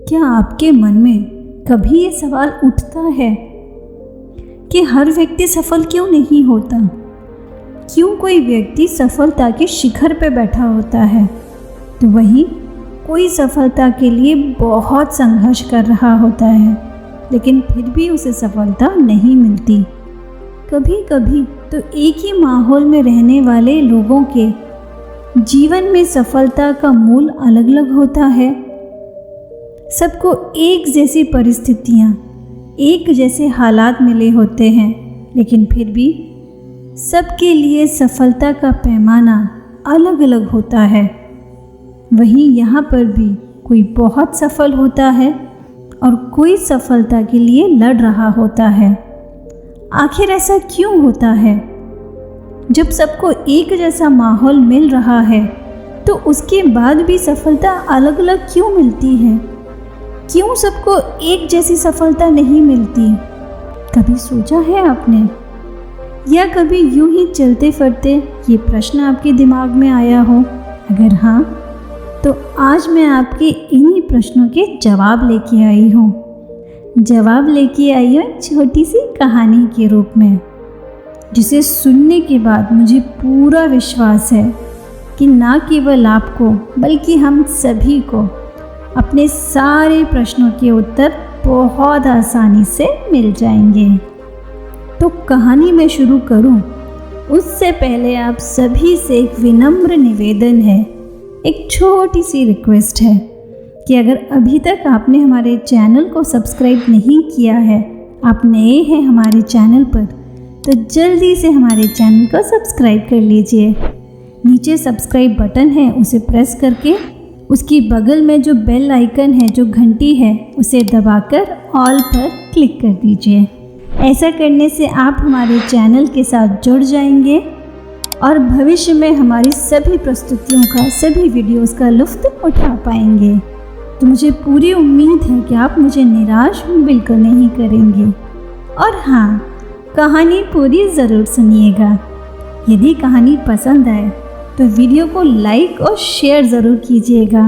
क्या आपके मन में कभी ये सवाल उठता है कि हर व्यक्ति सफल क्यों नहीं होता? क्यों कोई व्यक्ति सफलता के शिखर पर बैठा होता है तो वहीं कोई सफलता के लिए बहुत संघर्ष कर रहा होता है, लेकिन फिर भी उसे सफलता नहीं मिलती। कभी कभी तो एक ही माहौल में रहने वाले लोगों के जीवन में सफलता का मूल अलग अलग होता है। सबको एक जैसी परिस्थितियाँ, एक जैसे हालात मिले होते हैं, लेकिन फिर भी सबके लिए सफलता का पैमाना अलग अलग होता है। वहीं यहाँ पर भी कोई बहुत सफल होता है और कोई सफलता के लिए लड़ रहा होता है। आखिर ऐसा क्यों होता है? जब सबको एक जैसा माहौल मिल रहा है तो उसके बाद भी सफलता अलग अलग क्यों मिलती है? क्यों सबको एक जैसी सफलता नहीं मिलती? कभी सोचा है आपने? या कभी यूं ही चलते फिरते ये प्रश्न आपके दिमाग में आया हो? अगर हाँ, तो आज मैं आपके इन्हीं प्रश्नों के जवाब लेके आई हूँ। जवाब लेके आई हूँ एक छोटी सी कहानी के रूप में, जिसे सुनने के बाद मुझे पूरा विश्वास है कि ना केवल आपको बल्कि हम सभी को अपने सारे प्रश्नों के उत्तर बहुत आसानी से मिल जाएंगे। तो कहानी में शुरू करूं उससे पहले आप सभी से एक विनम्र निवेदन है, एक छोटी सी रिक्वेस्ट है कि अगर अभी तक आपने हमारे चैनल को सब्सक्राइब नहीं किया है, आप नए हैं हमारे चैनल पर, तो जल्दी से हमारे चैनल को सब्सक्राइब कर लीजिए। नीचे सब्सक्राइब बटन है, उसे प्रेस करके उसकी बगल में जो बेल आइकन है, जो घंटी है, उसे दबाकर ऑल पर क्लिक कर दीजिए। ऐसा करने से आप हमारे चैनल के साथ जुड़ जाएंगे और भविष्य में हमारी सभी प्रस्तुतियों का, सभी वीडियोस का लुत्फ़ उठा पाएंगे। तो मुझे पूरी उम्मीद है कि आप मुझे निराश बिल्कुल नहीं करेंगे। और हाँ, कहानी पूरी ज़रूर सुनिएगा। यदि कहानी पसंद आए तो वीडियो को लाइक और शेयर ज़रूर कीजिएगा।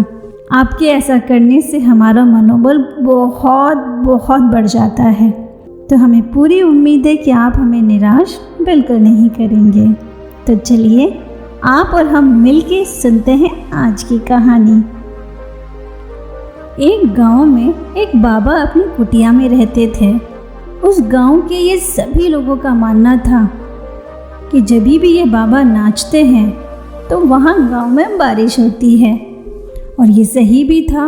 आपके ऐसा करने से हमारा मनोबल बहुत बहुत बढ़ जाता है। तो हमें पूरी उम्मीद है कि आप हमें निराश बिल्कुल नहीं करेंगे। तो चलिए आप और हम मिलके सुनते हैं आज की कहानी। एक गांव में एक बाबा अपनी कुटिया में रहते थे। उस गांव के ये सभी लोगों का मानना था कि जब भी ये बाबा नाचते हैं तो वहाँ गांव में बारिश होती है। और ये सही भी था।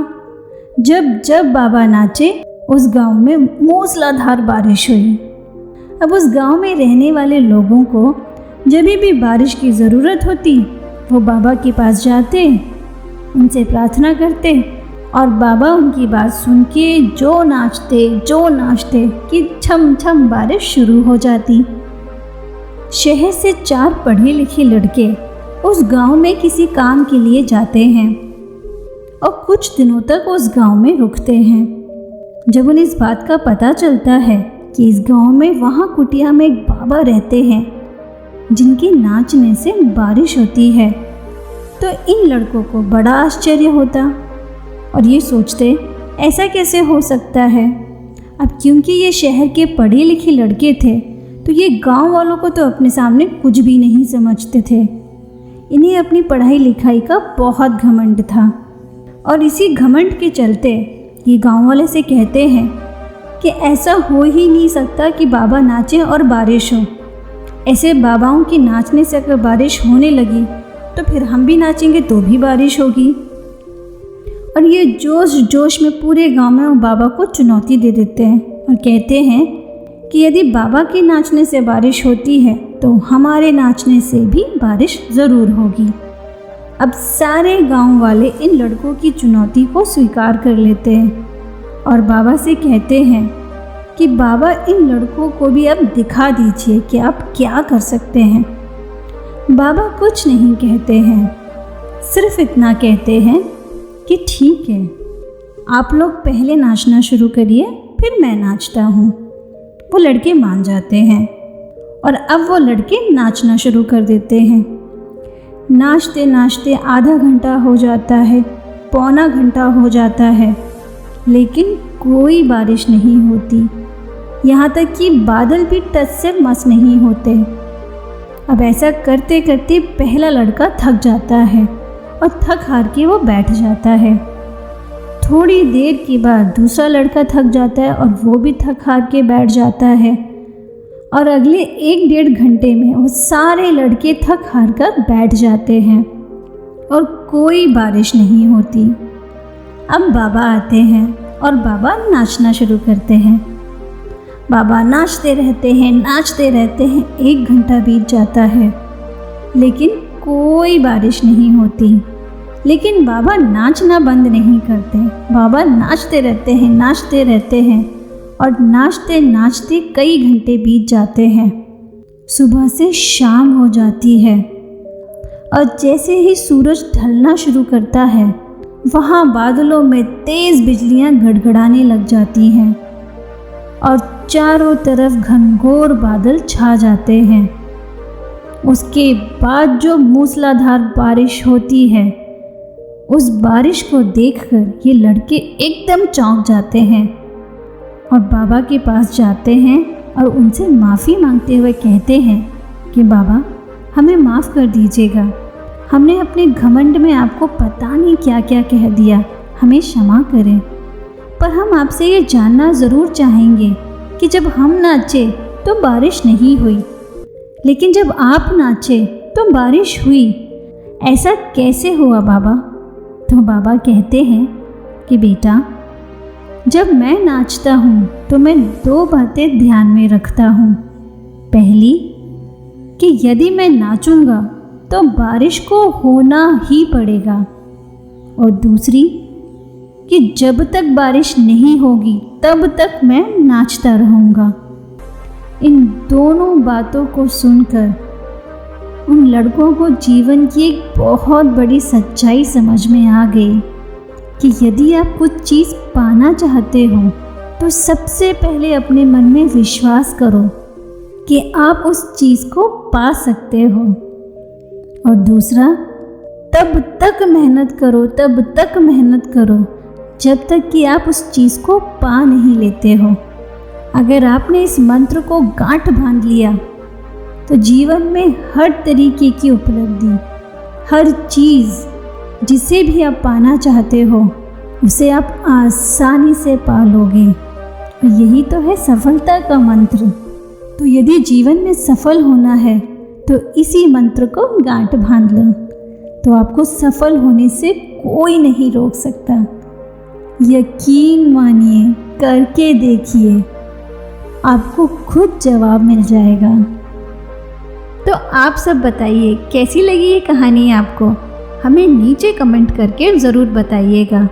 जब जब बाबा नाचे उस गांव में मूसलाधार बारिश हुई। अब उस गांव में रहने वाले लोगों को जब भी बारिश की ज़रूरत होती, वो बाबा के पास जाते, उनसे प्रार्थना करते और बाबा उनकी बात सुन के जो नाचते कि छम छम बारिश शुरू हो जाती। शहर से 4 पढ़े लिखे लड़के उस गांव में किसी काम के लिए जाते हैं और कुछ दिनों तक उस गांव में रुकते हैं। जब उन्हें इस बात का पता चलता है कि इस गांव में वहाँ कुटिया में एक बाबा रहते हैं जिनके नाचने से बारिश होती है, तो इन लड़कों को बड़ा आश्चर्य होता और ये सोचते ऐसा कैसे हो सकता है। अब क्योंकि ये शहर के पढ़े लिखे लड़के थे तो ये गांव वालों को तो अपने सामने कुछ भी नहीं समझते थे। इन्हें अपनी पढ़ाई लिखाई का बहुत घमंड था और इसी घमंड के चलते ये गांव वाले से कहते हैं कि ऐसा हो ही नहीं सकता कि बाबा नाचे और बारिश हो। ऐसे बाबाओं के नाचने से अगर बारिश होने लगी तो फिर हम भी नाचेंगे तो भी बारिश होगी। और ये जोश जोश में पूरे गांव में वो बाबा को चुनौती दे देते हैं और कहते हैं कि यदि बाबा के नाचने से बारिश होती है तो हमारे नाचने से भी बारिश ज़रूर होगी। अब सारे गांव वाले इन लड़कों की चुनौती को स्वीकार कर लेते हैं और बाबा से कहते हैं कि बाबा इन लड़कों को भी अब दिखा दीजिए कि आप क्या कर सकते हैं। बाबा कुछ नहीं कहते हैं, सिर्फ इतना कहते हैं कि ठीक है, आप लोग पहले नाचना शुरू करिए, फिर मैं नाचता हूँ। वो लड़के मान जाते हैं और अब वो लड़के नाचना शुरू कर देते हैं। नाचते नाचते आधा घंटा हो जाता है, पौना घंटा हो जाता है लेकिन कोई बारिश नहीं होती। यहाँ तक कि बादल भी टस से मस नहीं होते। अब ऐसा करते करते पहला लड़का थक जाता है और थक हार के वो बैठ जाता है। थोड़ी देर के बाद दूसरा लड़का थक जाता है और वो भी थक हार के बैठ जाता है। और अगले 1-1.5 घंटे में वो सारे लड़के थक हार कर बैठ जाते हैं और कोई बारिश नहीं होती। अब बाबा आते हैं और बाबा नाचना शुरू करते हैं। बाबा नाचते रहते हैं। 1 घंटा बीत जाता है लेकिन कोई बारिश नहीं होती। लेकिन बाबा नाचना बंद नहीं करते। बाबा नाचते रहते हैं और नाचते नाचते कई घंटे बीत जाते हैं। सुबह से शाम हो जाती है और जैसे ही सूरज ढलना शुरू करता है वहाँ बादलों में तेज़ बिजलियाँ गड़गड़ाने लग जाती हैं और चारों तरफ घनघोर बादल छा जाते हैं। उसके बाद जो मूसलाधार बारिश होती है, उस बारिश को देखकर ये लड़के एकदम चौंक जाते हैं और बाबा के पास जाते हैं और उनसे माफ़ी मांगते हुए कहते हैं कि बाबा हमें माफ़ कर दीजिएगा, हमने अपने घमंड में आपको पता नहीं क्या क्या कह दिया, हमें क्षमा करें। पर हम आपसे ये जानना ज़रूर चाहेंगे कि जब हम नाचे तो बारिश नहीं हुई, लेकिन जब आप नाचे तो बारिश हुई, ऐसा कैसे हुआ बाबा? तो बाबा कहते हैं कि बेटा, जब मैं नाचता हूँ तो मैं 2 बातें ध्यान में रखता हूँ। पहली कि यदि मैं नाचूंगा तो बारिश को होना ही पड़ेगा, और दूसरी कि जब तक बारिश नहीं होगी तब तक मैं नाचता रहूँगा। इन दोनों बातों को सुनकर उन लड़कों को जीवन की एक बहुत बड़ी सच्चाई समझ में आ गई कि यदि आप कुछ चीज़ पाना चाहते हो तो सबसे पहले अपने मन में विश्वास करो कि आप उस चीज़ को पा सकते हो, और दूसरा तब तक मेहनत करो जब तक कि आप उस चीज़ को पा नहीं लेते हो। अगर आपने इस मंत्र को गांठ बांध लिया तो जीवन में हर तरीके की उपलब्धि, हर चीज़ जिसे भी आप पाना चाहते हो उसे आप आसानी से पा लोगे। यही तो है सफलता का मंत्र। तो यदि जीवन में सफल होना है तो इसी मंत्र को गांठ बांध लो, तो आपको सफल होने से कोई नहीं रोक सकता। यकीन मानिए, करके देखिए, आपको खुद जवाब मिल जाएगा। तो आप सब बताइए कैसी लगी ये कहानी आपको? हमें नीचे कमेंट करके ज़रूर बताइएगा।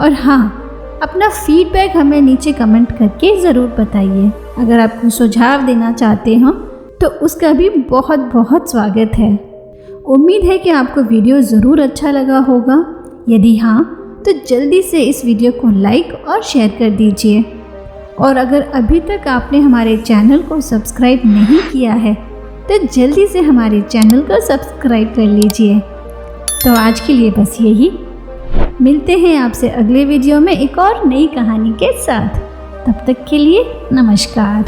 और हाँ, अपना फीडबैक हमें नीचे कमेंट करके ज़रूर बताइए। अगर आप कोई सुझाव देना चाहते हो तो उसका भी बहुत बहुत स्वागत है। उम्मीद है कि आपको वीडियो ज़रूर अच्छा लगा होगा। यदि हाँ तो जल्दी से इस वीडियो को लाइक और शेयर कर दीजिए। और अगर अभी तक आपने हमारे चैनल को सब्सक्राइब नहीं किया है तो जल्दी से हमारे चैनल को सब्सक्राइब कर लीजिए। तो आज के लिए बस यही। मिलते हैं आपसे अगले वीडियो में एक और नई कहानी के साथ। तब तक के लिए नमस्कार।